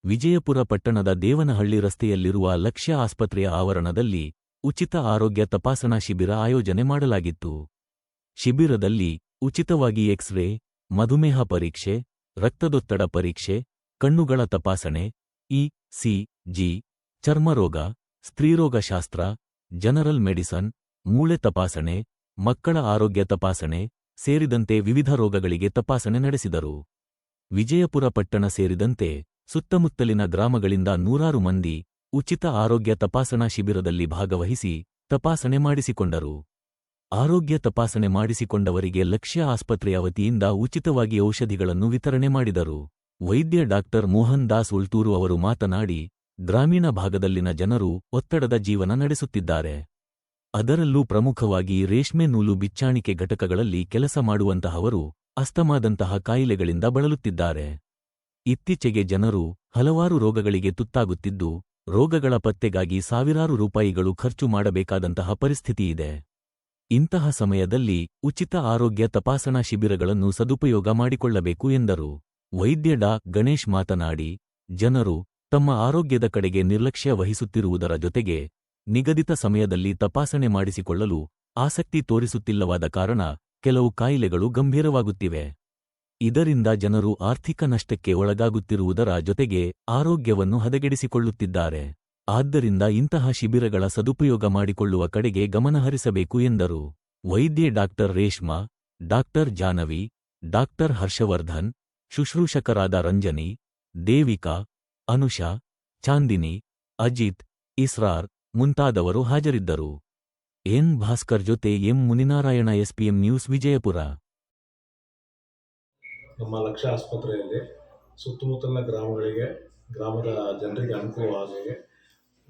ವಿಜಯಪುರ ಪಟ್ಟಣದ ದೇವನಹಳ್ಳಿ ರಸ್ತೆಯಲ್ಲಿರುವ ಲಕ್ಷ್ಯ ಆಸ್ಪತ್ರೆಯ ಆವರಣದಲ್ಲಿ ಉಚಿತ ಆರೋಗ್ಯ ತಪಾಸಣಾ ಶಿಬಿರ ಆಯೋಜನೆ ಮಾಡಲಾಗಿತ್ತು. ಶಿಬಿರದಲ್ಲಿ ಉಚಿತವಾಗಿ ಎಕ್ಸ್-ರೇ, ಮಧುಮೇಹ ಪರೀಕ್ಷೆ, ರಕ್ತದೊತ್ತಡ ಪರೀಕ್ಷೆ, ಕಣ್ಣುಗಳ ತಪಾಸಣೆ, ಇ.ಸಿ.ಜಿ, ಚರ್ಮರೋಗ, ಸ್ತ್ರೀರೋಗಶಾಸ್ತ್ರ, ಜನರಲ್ ಮೆಡಿಸನ್, ಮೂಳೆ ತಪಾಸಣೆ, ಮಕ್ಕಳ ಆರೋಗ್ಯ ತಪಾಸಣೆ ಸೇರಿದಂತೆ ವಿವಿಧ ರೋಗಗಳಿಗೆ ತಪಾಸಣೆ ನಡೆಸಿದರು. ವಿಜಯಪುರ ಪಟ್ಟಣ ಸೇರಿದಂತೆ ಸುತ್ತಮುತ್ತಲಿನ ಗ್ರಾಮಗಳಿಂದ ನೂರಾರು ಮಂದಿ ಉಚಿತ ಆರೋಗ್ಯ ತಪಾಸಣಾ ಶಿಬಿರದಲ್ಲಿ ಭಾಗವಹಿಸಿ ತಪಾಸಣೆ ಮಾಡಿಸಿಕೊಂಡರು. ಆರೋಗ್ಯ ತಪಾಸಣೆ ಮಾಡಿಸಿಕೊಂಡವರಿಗೆ ಲಕ್ಷ್ಯ ಆಸ್ಪತ್ರೆಯ ವತಿಯಿಂದ ಉಚಿತವಾಗಿ ಔಷಧಿಗಳನ್ನು ವಿತರಣೆ ಮಾಡಿದರು. ವೈದ್ಯ ಡಾಕ್ಟರ್ ಮೋಹನ್ ದಾಸ್ ಉಳ್ತೂರು ಅವರು ಮಾತನಾಡಿ, ಗ್ರಾಮೀಣ ಭಾಗದಲ್ಲಿನ ಜನರು ಒತ್ತಡದ ಜೀವನ ನಡೆಸುತ್ತಿದ್ದಾರೆ. ಅದರಲ್ಲೂ ಪ್ರಮುಖವಾಗಿ ರೇಷ್ಮೆ ನೂಲು ಬಿಚ್ಚಾಣಿಕೆ ಘಟಕಗಳಲ್ಲಿ ಕೆಲಸ ಮಾಡುವಂತಹವರು ಅಸ್ತಮಾದಂತಹ ಕಾಯಿಲೆಗಳಿಂದ ಬಳಲುತ್ತಿದ್ದಾರೆ. ಇತ್ತೀಚೆಗೆ ಜನರು ಹಲವಾರು ರೋಗಗಳಿಗೆ ತುತ್ತಾಗುತ್ತಿದ್ದು, ರೋಗಗಳ ಪತ್ತೆಗಾಗಿ ಸಾವಿರಾರು ರೂಪಾಯಿಗಳು ಖರ್ಚು ಮಾಡಬೇಕಾದಂತಹ ಪರಿಸ್ಥಿತಿಯಿದೆ. ಇಂತಹ ಸಮಯದಲ್ಲಿ ಉಚಿತ ಆರೋಗ್ಯ ತಪಾಸಣಾ ಶಿಬಿರಗಳನ್ನು ಸದುಪಯೋಗ ಮಾಡಿಕೊಳ್ಳಬೇಕು ಎಂದರು. ವೈದ್ಯ ಡಾ. ಗಣೇಶ್ ಮಾತನಾಡಿ, ಜನರು ತಮ್ಮ ಆರೋಗ್ಯದ ಕಡೆಗೆ ನಿರ್ಲಕ್ಷ್ಯ ವಹಿಸುತ್ತಿರುವುದರ ಜೊತೆಗೆ ನಿಗದಿತ ಸಮಯದಲ್ಲಿ ತಪಾಸಣೆ ಮಾಡಿಸಿಕೊಳ್ಳಲು ಆಸಕ್ತಿ ತೋರಿಸುತ್ತಿಲ್ಲವಾದ ಕಾರಣ ಕೆಲವು ಕಾಯಿಲೆಗಳು ಗಂಭೀರವಾಗುತ್ತಿವೆ. ಇದರಿಂದ ಜನರು ಆರ್ಥಿಕ ನಷ್ಟಕ್ಕೆ ಒಳಗಾಗುತ್ತಿರುವುದರ ಜೊತೆಗೆ ಆರೋಗ್ಯವನ್ನು ಹದಗೆಡಿಸಿಕೊಳ್ಳುತ್ತಿದ್ದಾರೆ. ಆದ್ದರಿಂದ ಇಂತಹ ಶಿಬಿರಗಳ ಸದುಪಯೋಗ ಮಾಡಿಕೊಳ್ಳುವ ಕಡೆಗೆ ಗಮನಹರಿಸಬೇಕು ಎಂದರು. ವೈದ್ಯೆ doctor Reshma, doctor Janavi, doctor Harshavardhan, ಶುಶ್ರೂಷಕರಾದ ರಂಜನಿ, ದೇವಿಕಾ, ಅನುಷಾ, ಚಾಂದಿನಿ, ಅಜಿತ್, ಇಸ್ರಾರ್ ಮುಂತಾದವರು ಹಾಜರಿದ್ದರು. ಎನ್ ಭಾಸ್ಕರ್ ಜೊತೆ M Muninarayana, SPM news, Vijayapura. ನಮ್ಮ ಲಕ್ಷ್ಯ ಆಸ್ಪತ್ರೆಯಲ್ಲಿ ಸುತ್ತಮುತ್ತಲಿನ ಗ್ರಾಮದ ಜನರಿಗೆ ಅನುಕೂಲವಾಗುವ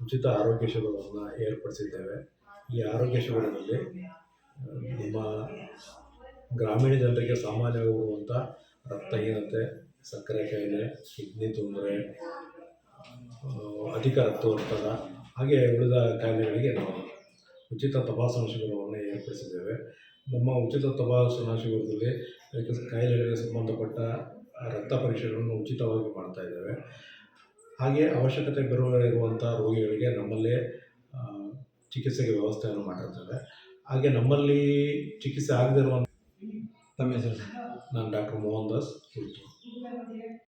ಉಚಿತ ಆರೋಗ್ಯ ಶಿಬಿರವನ್ನು ಏರ್ಪಡಿಸಿದ್ದೇವೆ. ಈ ಆರೋಗ್ಯ ಶಿಬಿರದಲ್ಲಿ ನಮ್ಮ ಗ್ರಾಮೀಣ ಜನರಿಗೆ ಸಾಮಾನ್ಯವಾಗಿರುವಂಥ ರಕ್ತಹೀನತೆ, ಸಕ್ಕರೆ ಕಾಯಿಲೆ, ಕಿಡ್ನಿ ತೊಂದರೆ, ಅಧಿಕ ರಕ್ತದೊತ್ತಡ ಹಾಗೆ ಉಳಿದ ಕಾಯಿಲೆಗಳಿಗೆ ನಾವು ಉಚಿತ ತಪಾಸಣಾ ಶಿಬಿರವನ್ನು ಏರ್ಪಡಿಸಿದ್ದೇವೆ. ನಮ್ಮ ಉಚಿತ ತಪಾಸಣಾ ಶಿಬಿರದಲ್ಲಿ ಕಾಯಿಲೆಗಳಿಗೆ ಸಂಬಂಧಪಟ್ಟ ರಕ್ತ ಪರೀಕ್ಷೆಗಳನ್ನು ಉಚಿತವಾಗಿ ಮಾಡ್ತಾಯಿದ್ದೇವೆ. ಹಾಗೆ ಅವಶ್ಯಕತೆ ಇರುವಂಥ ರೋಗಿಗಳಿಗೆ ನಮ್ಮಲ್ಲೇ ಚಿಕಿತ್ಸೆಗೆ ವ್ಯವಸ್ಥೆಯನ್ನು ಮಾಡಿರ್ತೇವೆ. ಹಾಗೆ ನಮ್ಮಲ್ಲಿ ಚಿಕಿತ್ಸೆ ಆಗದಿರುವಂಥ ತಮ್ಮ ಹೆಸರು? ನಾನು ಡಾಕ್ಟರ್ ಮೋಹನ್ ದಾಸ್ ಉಳ್ತೂರು.